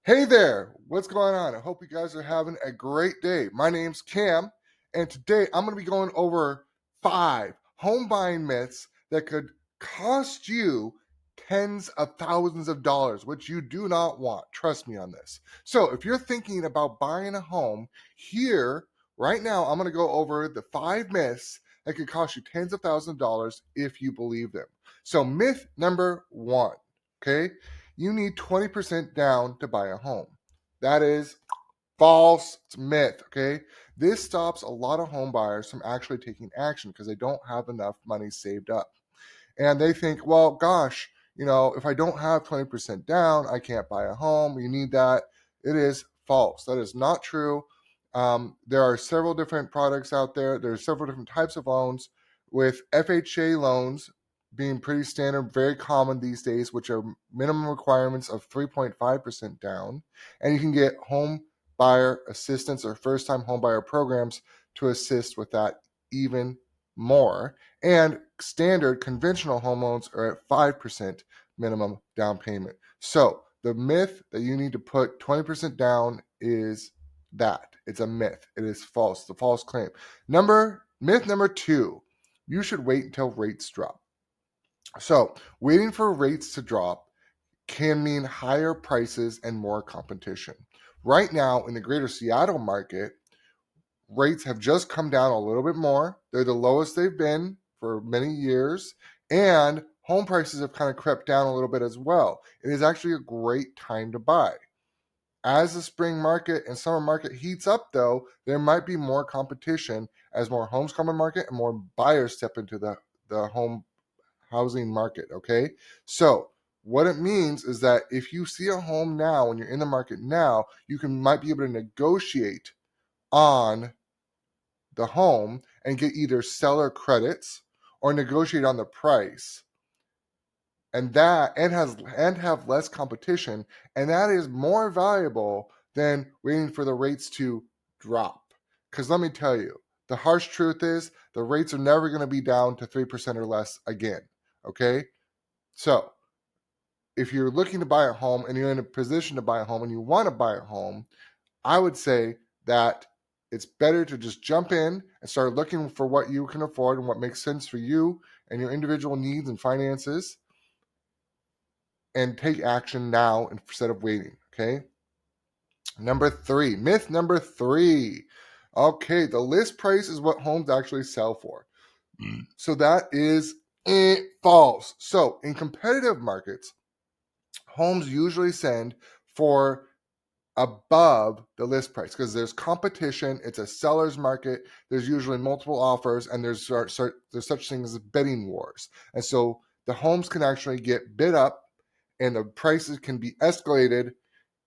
Hey there, what's going on? I hope you guys are having a great day. My name's Cam, and today I'm going to be going over 5 home buying myths that could cost you tens of thousands of dollars, which you do not want. Trust me on this. So, if you're thinking about buying a home, here, right now, I'm going to go over the 5 myths that could cost you tens of thousands of dollars if you believe them. So, myth number 1, okay? You need 20% down to buy a home. That is false. It's myth, okay? This stops a lot of home buyers from actually taking action because they don't have enough money saved up. And they think, well, gosh, if I don't have 20% down, I can't buy a home. You need that. It is false. That is not true. There are several different products out there. There's several different types of loans, with FHA loans being pretty standard, very common these days, which are minimum requirements of 3.5% down. And you can get home buyer assistance or first time home buyer programs to assist with that even more. And standard conventional home loans are at 5% minimum down payment. So the myth that you need to put 20% down is that. It's a myth. It is false. It's a false claim. Myth number 2, you should wait until rates drop. So waiting for rates to drop can mean higher prices and more competition. Right now in the greater Seattle market, rates have just come down a little bit more. They're the lowest they've been for many years, and home prices have kind of crept down a little bit as well. It is actually a great time to buy. As the spring market and summer market heats up, though, there might be more competition as more homes come on market and more buyers step into the home housing market. Okay, so what it means is that if you see a home now and you're in the market now, might be able to negotiate on the home and get either seller credits or negotiate on the price, and have less competition, and that is more valuable than waiting for the rates to drop. Because let me tell you, the harsh truth is the rates are never going to be down to 3% or less again. Okay, so if you're looking to buy a home and you're in a position to buy a home and you want to buy a home, I would say that it's better to just jump in and start looking for what you can afford and what makes sense for you and your individual needs and finances, and take action now instead of waiting. Okay. Myth number 3. Okay, the list price is what homes actually sell for. So that is false. So in competitive markets, homes usually send for above the list price because there's competition. It's a seller's market. There's usually multiple offers, and there's such things as bidding wars. And so the homes can actually get bid up, and the prices can be escalated,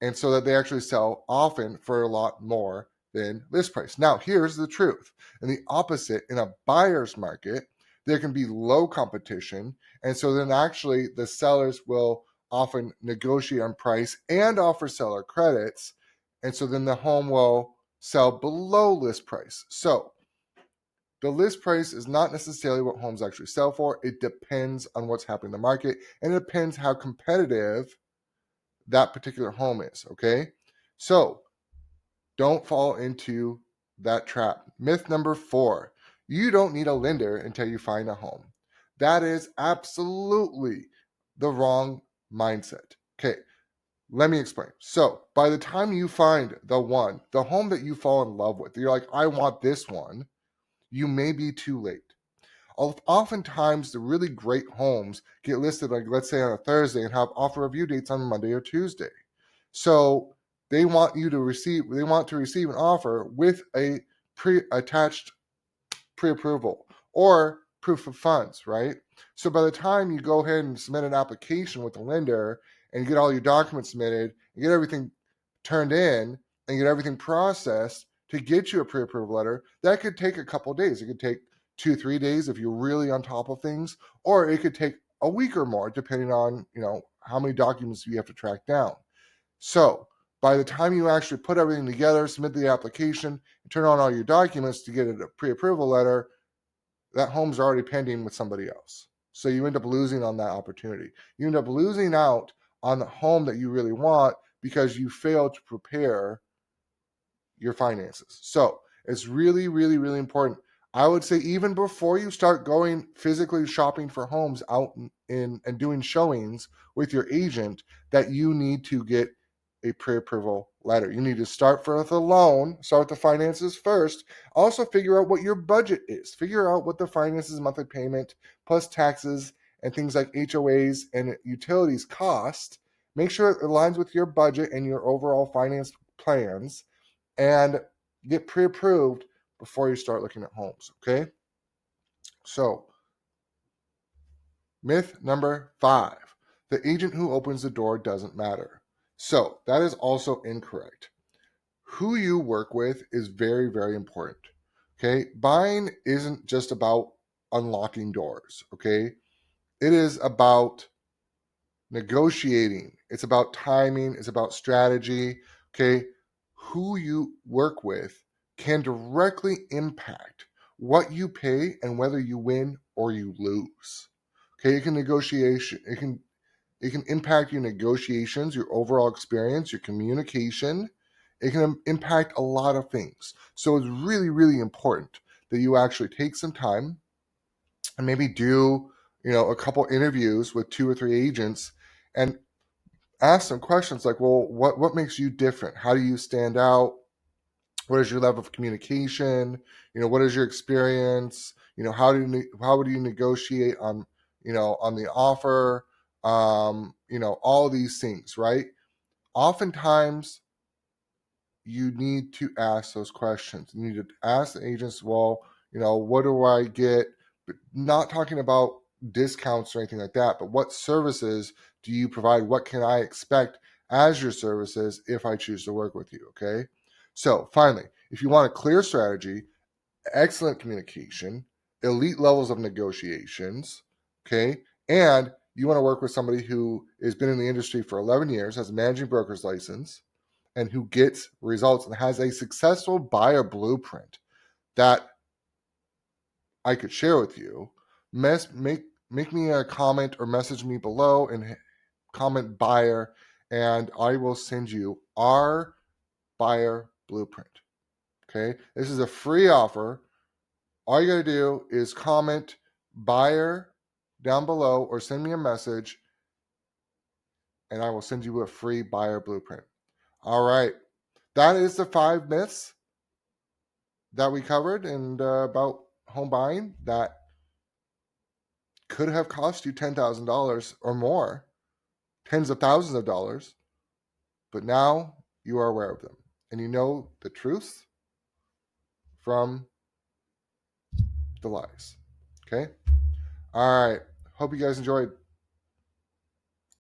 and so that they actually sell often for a lot more than list price. Now, here's the truth. In the opposite, in a buyer's market, there can be low competition, and so then actually the sellers will often negotiate on price and offer seller credits, and so then the home will sell below list price. So the list price is not necessarily what homes actually sell for. It depends on what's happening in the market, and it depends how competitive that particular home is. Okay, so don't fall into that trap. Myth number 4, you don't need a lender until you find a home. That is absolutely the wrong mindset. Okay, let me explain. So by the time you find the home that you fall in love with, you're like, I want this one, you may be too late. Oftentimes, the really great homes get listed, like let's say on a Thursday, and have offer review dates on Monday or Tuesday. So they want to receive an offer with a attached pre-approval or proof of funds, right? So by the time you go ahead and submit an application with the lender and get all your documents submitted and get everything turned in and get everything processed to get you a pre-approval letter, that could take a couple of days. It could take 2-3 days if you're really on top of things, or it could take a week or more, depending on how many documents you have to track down. So by the time you actually put everything together, submit the application, and turn on all your documents to get a pre-approval letter, that home's already pending with somebody else. So you end up losing on that opportunity. You end up losing out on the home that you really want because you failed to prepare your finances. So it's really, really, really important. I would say even before you start going physically shopping for homes out in and doing showings with your agent, that you need to get a pre-approval letter. You need to start with a loan, start the finances first. Also figure out what your budget is. Figure out what the finances, monthly payment, plus taxes and things like HOAs and utilities cost. Make sure it aligns with your budget and your overall finance plans, and get pre-approved before you start looking at homes. Okay. So myth number 5, the agent who opens the door doesn't matter. So that is also incorrect. Who you work with is very, very important. Okay. Buying isn't just about unlocking doors. Okay. It is about negotiating. It's about timing. It's about strategy. Okay. Who you work with can directly impact what you pay and whether you win or you lose. Okay. It can impact your negotiations, your overall experience, your communication. It can impact a lot of things. So it's really, really important that you actually take some time and maybe do, a couple interviews with 2 or 3 agents and ask some questions like, well, what makes you different? How do you stand out? What is your level of communication? What is your experience? How would you negotiate on, on the offer? All these things, right? Oftentimes you need to ask those questions. You need to ask the agents, well, what do I get? But not talking about discounts or anything like that, but what services do you provide? What can I expect as your services if I choose to work with you? Okay. So finally, if you want a clear strategy, excellent communication, elite levels of negotiations, okay, and you want to work with somebody who has been in the industry for 11 years, has a managing broker's license, and who gets results and has a successful buyer blueprint that I could share with you, make me a comment or message me below and comment buyer, and I will send you our buyer blueprint. Okay, this is a free offer. All you got to do is comment buyer down below or send me a message, and I will send you a free buyer blueprint. All right, that is the 5 myths that we covered and about home buying that could have cost you $10,000 or more, tens of thousands of dollars, but now you are aware of them and you know the truth from the lies. Okay? All right. Hope you guys enjoyed.